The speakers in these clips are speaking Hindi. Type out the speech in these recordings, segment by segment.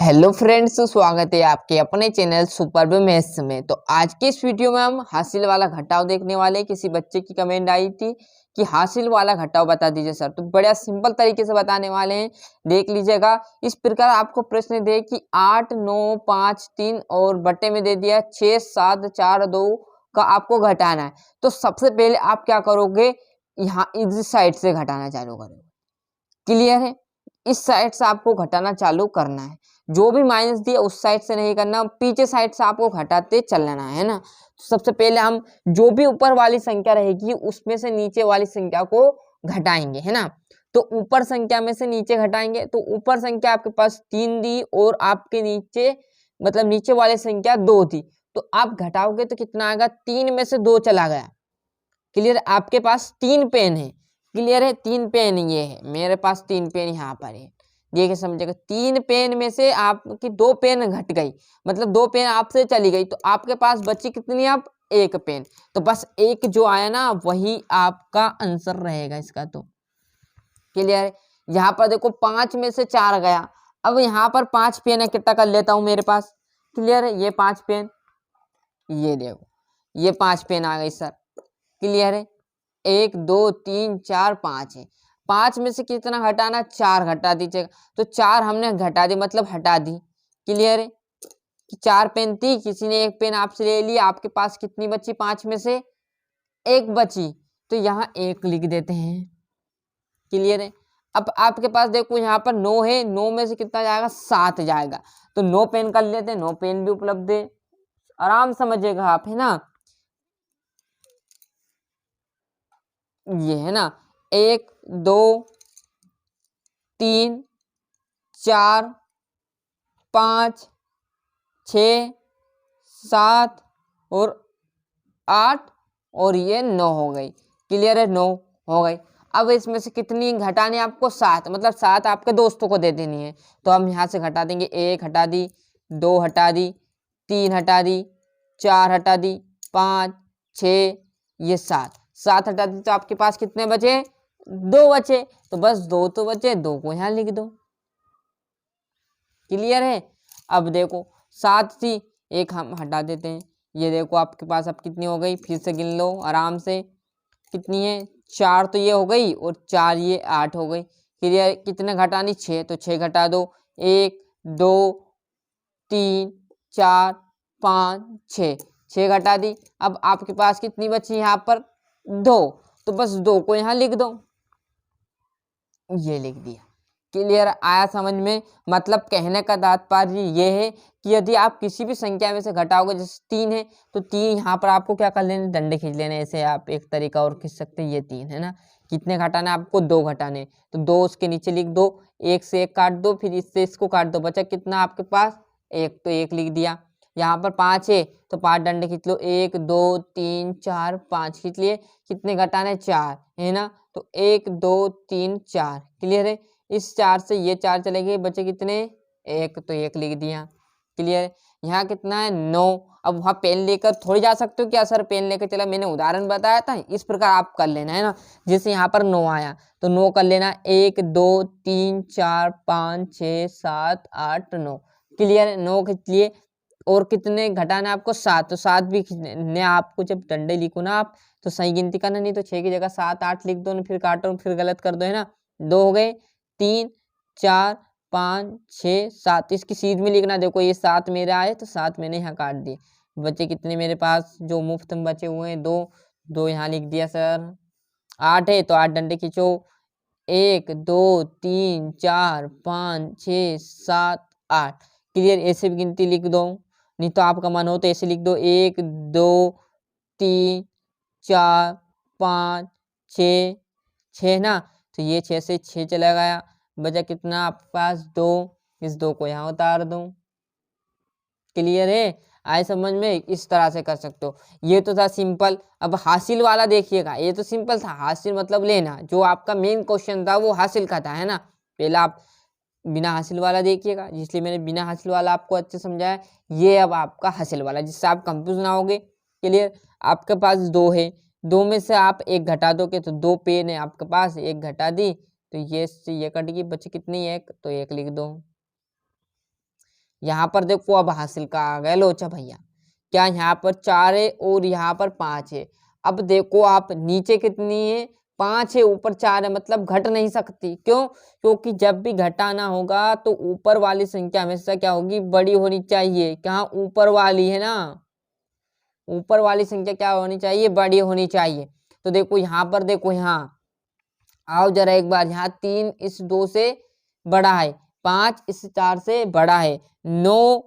हेलो फ्रेंड्स, स्वागत है आपके अपने चैनल सुपर मैथ्स में। तो आज के इस वीडियो में हम हासिल वाला घटाव देखने वाले हैं। किसी बच्चे की कमेंट आई थी कि हासिल वाला घटाव बता दीजिए सर, तो बड़ा सिंपल तरीके से बताने वाले हैं, देख लीजिएगा। इस प्रकार आपको प्रश्न दे कि 8, 9, 5, 3 और बट्टे में दे दिया 6, 7, 4, 2 का आपको घटाना है। तो सबसे पहले आप क्या करोगे, यहाँ इस साइड से घटाना चालू करोगे। क्लियर है? इस साइड से आपको घटाना चालू करना है। जो भी माइनस दिया उस साइड से नहीं करना, पीछे साइड से आपको घटाते चलना है ना। तो सबसे पहले हम जो भी ऊपर वाली संख्या रहेगी उसमें से नीचे वाली संख्या को घटाएंगे, है ना। तो ऊपर संख्या में से नीचे घटाएंगे, तो ऊपर संख्या आपके पास 3 दी और आपके नीचे मतलब नीचे वाली संख्या 2 थी। तो आप घटाओगे तो कितना आएगा, 3 में से 2 चला गया। क्लियर? आपके पास 3 पेन है। क्लियर है? 3 पेन ये है, मेरे पास 3 पेन यहाँ पर है। देखिए समझेगा, 3 पेन में से आपकी 2 पेन घट गई, मतलब 2 पेन आपसे चली गई, तो आपके पास बची कितनी, आप 1 पेन। तो बस एक जो आया ना वही आपका आंसर रहेगा इसका। तो क्लियर है? यहाँ पर देखो 5 में से 4 गया। अब यहाँ पर 5 पेन इकट्ठा कर लेता हूँ मेरे पास। क्लियर है? ये 5 पेन, ये देखो ये 5 पेन आ गई सर। क्लियर है? 1, 2, 3, 4, 5 है। 5 में से कितना घटाना, 4 घटा दीजिएगा। तो 4 हमने घटा दी, मतलब हटा दी। क्लियर है? कि 4 पेन थी, किसी ने 1 पेन आपसे ले ली, आपके पास कितनी बची, 5 में से 1 बची, तो यहाँ 1 लिख देते हैं। क्लियर है? अब आपके पास देखो यहाँ पर 9 है, 9 में से कितना जाएगा, 7 जाएगा। तो 9 पेन कर लेते हैं, 9 पेन भी उपलब्ध है, आराम समझिएगा आप, है ना। ये है ना, 1, 2, 3, 4, 5, 6, 7 और 8 और ये 9 हो गई। क्लियर है? 9 हो गई। अब इसमें से कितनी घटानी है आपको, 7, मतलब 7 आपके दोस्तों को दे देनी है। तो हम यहाँ से घटा देंगे, 1 हटा दी, 2 हटा दी, 3 हटा दी, 4 हटा दी, 5, 6, ये 7 हटा दी। तो आपके पास कितने बचे, 2 बचे। तो बस 2 तो बचे, 2 को यहाँ लिख दो। क्लियर है? अब देखो 7 थी, 1 हम हटा देते हैं। ये देखो आपके पास अब कितनी हो गई, फिर से गिन लो आराम से, कितनी है, 4 तो ये हो गई और 4 ये 8 हो गई। क्लियर? कितने घटानी, 6, तो 6 घटा दो, 1, 2, 3, 4, 5, 6 घटा दी। अब आपके पास कितनी बची यहाँ पर, 2, तो बस 2 को यहाँ लिख दो, ये लिख दिया। क्लियर आया समझ में? मतलब कहने का तात्पर्य ये है कि यदि आप किसी भी संख्या में से घटाओगे, जैसे 3 है तो 3 यहाँ पर आपको क्या कर लेने, डंडे खींच लेने। ऐसे आप एक तरीका और खींच सकते हैं, ये 3 है ना। कितने घटाने आपको, 2 घटाने, तो 2 उसके नीचे लिख दो, 1 से 1 काट दो, फिर इससे इसको काट दो, बचा कितना आपके पास, 1, तो 1 लिख दिया। यहाँ पर 5 है तो 5 डंडे खींच लो, 1, 2, 3, 4, 5 खींच लिए। कितने घटाने, 4 है ना। तो 1, 2, 3, 4। क्लियर है? इस 4 से ये 4 चले गए, बचे कितने, 1, तो 1 लिख दिया। क्लियर? यहाँ कितना है, 9। अब वहाँ पेन लेकर थोड़ी जा सकते हो, क्या सर पेन लेकर चला, मैंने उदाहरण बताया था, इस प्रकार आप कर लेना, है ना। जैसे यहाँ पर 9 आया तो 9 कर लेना, 1, 2, 3, 4, 5, 6, 7, 8, 9। क्लियर है? 9 खींच लिए। और कितने घटाना आपको, 7, तो 7 भी खींचने आपको, जब डंडे लिखो ना आप तो सही गिनती करना, नहीं तो 6 की जगह 7, 8 लिख दो, फिर काटो, फिर गलत कर दो, है ना। 2 हो गए, 3, 4, 5, 6, 7, इसकी सीध में लिखना। देखो ये 7 मेरा आए तो 7 मैंने यहाँ काट दिए, बचे कितने मेरे पास, जो मुफ्त में बचे हुए हैं 2, 2 यहाँ लिख दिया सर। 8 है तो 8 डंडे खींचो, 1, 2, 3, 4, 5, 6, 7, 8। क्लियर? ऐसे भी गिनती लिख दो, नहीं तो आपका मन हो तो ऐसे लिख दो, 1, 2, 3, 4, 5, 6, 6 ना। तो ये 6 से 6 चला गया, बचा कितना आपके पास, 2। इस 2 को यहाँ उतार दो। क्लियर है? आए समझ में? इस तरह से कर सकते हो। ये तो था सिंपल। अब हासिल वाला देखिएगा, ये तो सिंपल था, हासिल मतलब लेना, जो आपका मेन क्वेश्चन था वो हासिल का था, है ना। पहला आप बिना हासिल वाला देखिएगा, इसलिए मैंने बिना हासिल वाला आपको अच्छे समझाया। ये अब आपका हासिल वाला, जिससे आप कंफ्यूज ना होगे। क्लियर? आपके पास 2 है, 2 में से आप 1 घटा दोगे, तो 2 पेन है आपके पास, 1 घटा दी तो ये से ये कट गई, बचे कितनी, 1, तो 1 लिख दो। यहाँ पर देखो अब हासिल का आ गया लोचा भैया, क्या यहाँ पर 4 है और यहाँ पर 5 है। अब देखो आप नीचे कितनी है, 5 है, ऊपर 4 है, मतलब घट नहीं सकती। क्यों? क्योंकि जब भी घटाना होगा तो ऊपर वाली संख्या हमेशा क्या होगी, बड़ी होनी चाहिए। कहाँ? ऊपर वाली है ना, ऊपर वाली संख्या क्या होनी चाहिए, बड़ी होनी चाहिए। तो देखो यहाँ पर, देखो यहाँ आओ जरा एक बार, यहाँ 3 इस 2 से बड़ा है, 5 इस 4 से बड़ा है, 9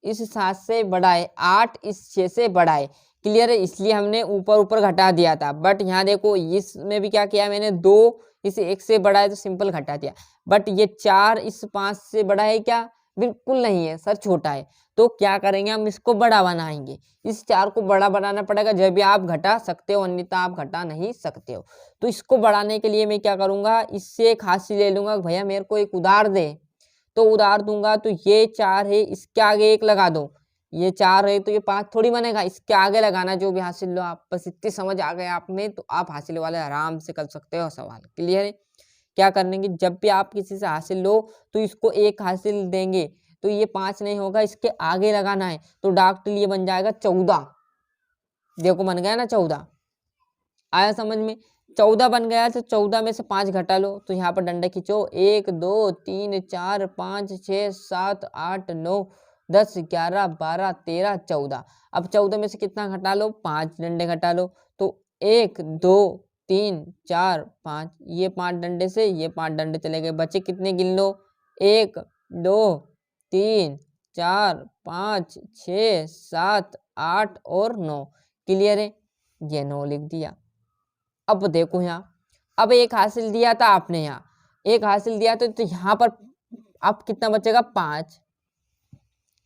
इस 7 से बड़ा है, 8 इस 6 से बड़ा है। क्लियर है? इसलिए हमने ऊपर ऊपर घटा दिया था। बट यहाँ देखो इसमें भी क्या किया मैंने, 2 इस 1 से बड़ा है तो सिंपल घटा दिया। बट ये 4 इस 5 से बड़ा है क्या? बिल्कुल नहीं है सर, छोटा है। तो क्या करेंगे, हम इसको बड़ा बनाएंगे। इस 4 को बड़ा बनाना पड़ेगा जब भी आप घटा सकते हो, अन्यथा आप घटा नहीं सकते हो। तो इसको बढ़ाने के लिए मैं क्या करूंगा, इससे एक हासिल ले लूंगा, भैया मेरे को एक उधार दे, तो उधार दूंगा। तो ये 4 है, इसके आगे 1 लगा दो, ये 4 है तो ये 5 थोड़ी बनेगा, इसके आगे लगाना जो भी हासिल लो आप। बस इतनी समझ आ गए आप में, तो आप हासिल वाले आराम से कर सकते हो सवाल। क्लियर है? क्या करने की, जब भी आप किसी से हासिल लो तो इसको 1 हासिल देंगे, तो ये 5 नहीं होगा, इसके आगे लगाना है, तो डार्क ये बन जाएगा 14। देखो बन गया ना 14, आया समझ में? 14 बन गया, तो 14 में से 5 घटा लो। तो यहाँ पर डंडा खींचो, 1 2 3 4 5 6 7 8 9 10 11 12 13 14। अब 14 में से कितना घटा लो, 5 डंडे घटा लो। तो 1 2 3 4 5, ये 5 डंडे से ये 5 डंडे चले गए, बचे कितने गिन लो, 1 2 3 4 5 6 7 8 और 9। क्लियर है? ये 9 लिख दिया। अब देखो यहाँ, अब 1 हासिल दिया था आपने, यहाँ 1 हासिल दिया तो यहाँ पर अब कितना बचेगा, 5।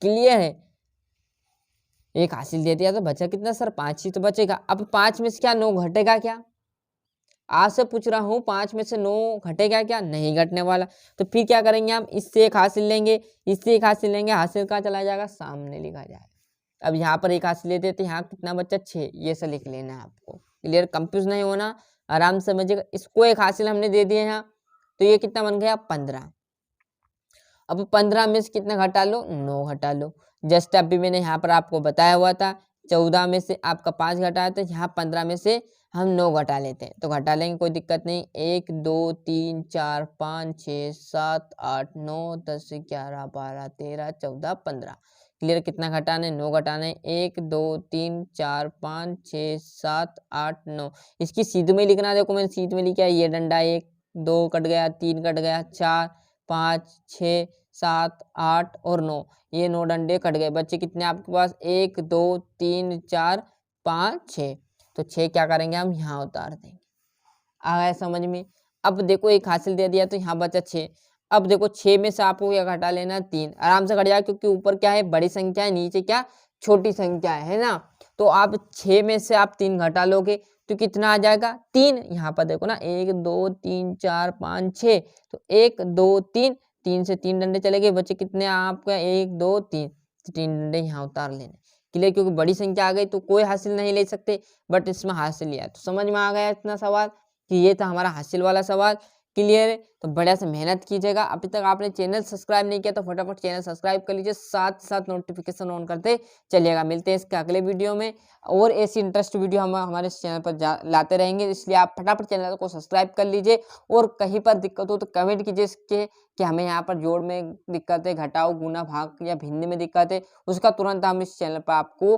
क्लियर है? 1 हासिल दे दिया तो बचा कितना सर, 5 ही तो बचेगा। अब 5 में से क्या 9 घटेगा क्या? आज से पूछ रहा हूँ, 5 में से 9 घटेगा क्या? नहीं घटने वाला। तो फिर क्या करेंगे हम, इससे 1 हासिल लेंगे, इससे 1 हासिल लेंगे, हासिल कहाँ चला जाएगा, सामने लिखा जाएगा। अब यहाँ पर 1 हासिल लेते तो यहाँ कितना बचा, 6। ये से लिख लेना है आपको। क्लियर? कंफ्यूज नहीं होना, आराम से समझिएगा। इसको 1 हासिल हमने दे दिया यहाँ, तो ये कितना बन गया, 15। अब 15 में से कितना घटा लो, 9 घटा लो। जस्ट अभी मैंने यहाँ पर आपको बताया हुआ था, 14 में से आपका 5 घटाया, तो यहाँ 15 में से हम 9 घटा लेते हैं। तो घटा लेंगे, कोई दिक्कत नहीं। 1 2 3 4 5 6 7 8 9 10 11 12 13 14 15। क्लियर? कितना घटाना है, 9 घटाना है। 1 2 3 4 5 6 7 8 9। इसकी सीध में लिखना, देखो मैंने सीध में लिखा है, ये डंडा 1 2 कट गया, 3 कट गया, 4 5 6 7 8 और 9, ये 9 डंडे कट गए। बच्चे कितने आपके पास, 1 2 3 4 5 6। तो 6 क्या करेंगे हम, यहाँ उतार देंगे। आ गया समझ में? अब देखो 1 हासिल दे दिया तो यहाँ बचा 6। अब देखो 6 में से आपको क्या घटा लेना, 3। आराम से घट जाए, क्योंकि ऊपर क्या है, बड़ी संख्या है, नीचे क्या, छोटी संख्या है ना। तो आप 6 में से आप 3 घटा लोगे तो कितना आ जाएगा, 3। यहाँ पर देखो ना, 1 2 3 4 5 6, तो 1 2 3, 3 से 3 डंडे चले गए, बचे कितने आपका, 1 2 3, 3 डंडे यहाँ उतार लेने। क्लियर? क्योंकि बड़ी संख्या आ गई तो कोई हासिल नहीं ले सकते, बट इसमें हासिल लिया। तो समझ में आ गया इतना सवाल, कि ये था हमारा हासिल वाला सवाल। क्लियर है? तो बढ़िया से मेहनत कीजिएगा। अभी तक आपने चैनल सब्सक्राइब नहीं किया तो फटाफट चैनल सब्सक्राइब कर लीजिए, साथ साथ नोटिफिकेशन ऑन करते चलिएगा। मिलते हैं इसके अगले वीडियो में, और ऐसी इंटरेस्ट वीडियो हम हमारे चैनल पर लाते रहेंगे, इसलिए आप फटाफट चैनल को सब्सक्राइब कर लीजिए। और कहीं पर दिक्कत हो तो कमेंट कीजिए इसके, कि हमें यहाँ पर जोड़ में दिक्कत है, घटाओ गुना भाग या भिन्न में दिक्कत है, उसका तुरंत हम इस चैनल पर आपको